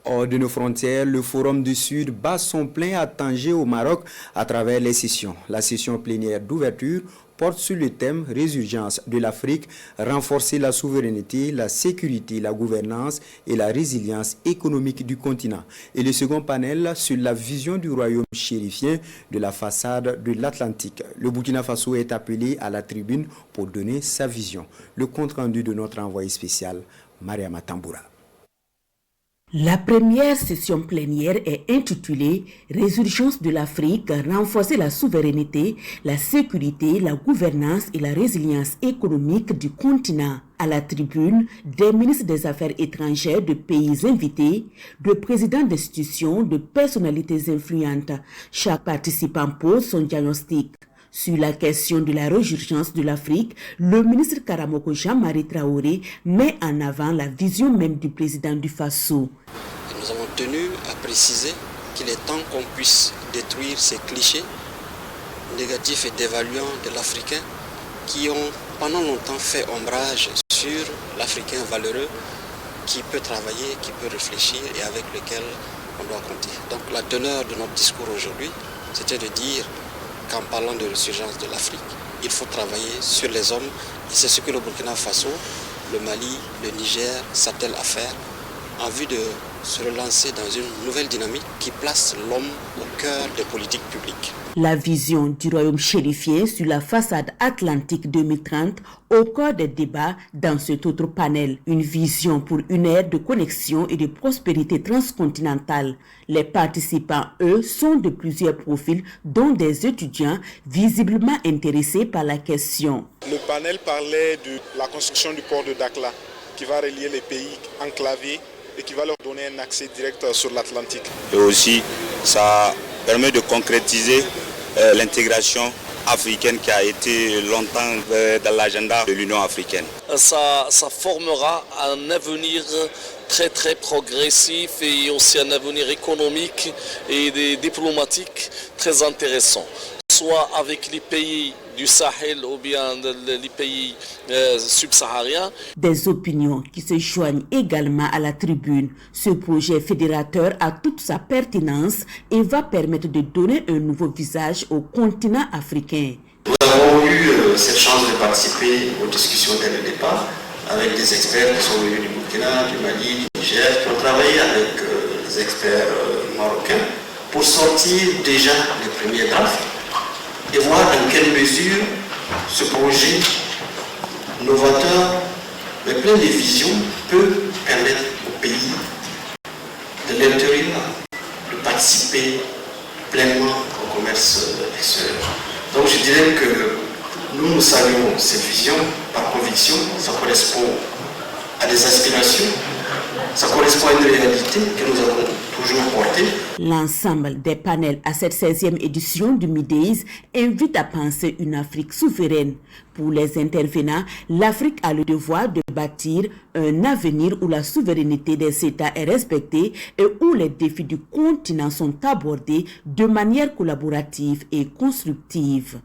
Hors de nos frontières, le Forum du Sud bat son plein à Tanger au Maroc à travers les sessions. La session plénière d'ouverture porte sur le thème « Résurgence de l'Afrique, renforcer la souveraineté, la sécurité, la gouvernance et la résilience économique du continent ». Et le second panel sur la vision du royaume chérifien de la façade de l'Atlantique. Le Burkina Faso est appelé à la tribune pour donner sa vision. Le compte-rendu de notre envoyé spécial, Mariama Tamboura. La première session plénière est intitulée « Résurgence de l'Afrique, renforcer la souveraineté, la sécurité, la gouvernance et la résilience économique du continent ». À la tribune, des ministres des Affaires étrangères de pays invités, de présidents d'institutions, de personnalités influentes. Chaque participant pose son diagnostic. Sur la question de la résurgence de l'Afrique, le ministre Karamoko Jean-Marie Traoré met en avant la vision même du président du Faso. Nous avons tenu à préciser qu'il est temps qu'on puisse détruire ces clichés négatifs et dévaluants de l'Africain qui ont pendant longtemps fait ombrage sur l'Africain valeureux qui peut travailler, qui peut réfléchir et avec lequel on doit compter. Donc la teneur de notre discours aujourd'hui, c'était de dire qu'en parlant de résurgence de l'Afrique, il faut travailler sur les hommes. Et c'est ce que le Burkina Faso, le Mali, le Niger s'attellent à faire en vue de se relancer dans une nouvelle dynamique qui place l'homme au cœur des politiques publiques. La vision du royaume chérifien sur la façade atlantique 2030 au cœur des débats dans cet autre panel. Une vision pour une ère de connexion et de prospérité transcontinentale. Les participants, eux, sont de plusieurs profils, dont des étudiants visiblement intéressés par la question. Le panel parlait de la construction du port de Dakhla qui va relier les pays enclavés et qui va leur donner un accès direct sur l'Atlantique. Et aussi, ça permet de concrétiser l'intégration africaine qui a été longtemps dans l'agenda de l'Union africaine. Ça formera un avenir très progressif et aussi un avenir économique et diplomatique très intéressant, soit avec les pays du Sahel ou bien les pays subsahariens. Des opinions qui se joignent également à la tribune. Ce projet fédérateur a toute sa pertinence et va permettre de donner un nouveau visage au continent africain. Nous avons eu cette chance de participer aux discussions dès le départ avec des experts qui sont venus du Burkina, du Mali, du Niger, qui ont travaillé avec les experts marocains pour sortir déjà les premiers drafts et voir dans quelle mesure ce projet novateur, mais plein de visions, peut permettre au pays de l'intérieur de participer pleinement au commerce extérieur. Donc je dirais que nous saluons cette vision par conviction, ça correspond à des aspirations, ça correspond à une réalité que nous avons toujours portée. L'ensemble des panels à cette 16e édition du Mideis invite à penser une Afrique souveraine. Pour les intervenants, l'Afrique a le devoir de bâtir un avenir où la souveraineté des États est respectée et où les défis du continent sont abordés de manière collaborative et constructive.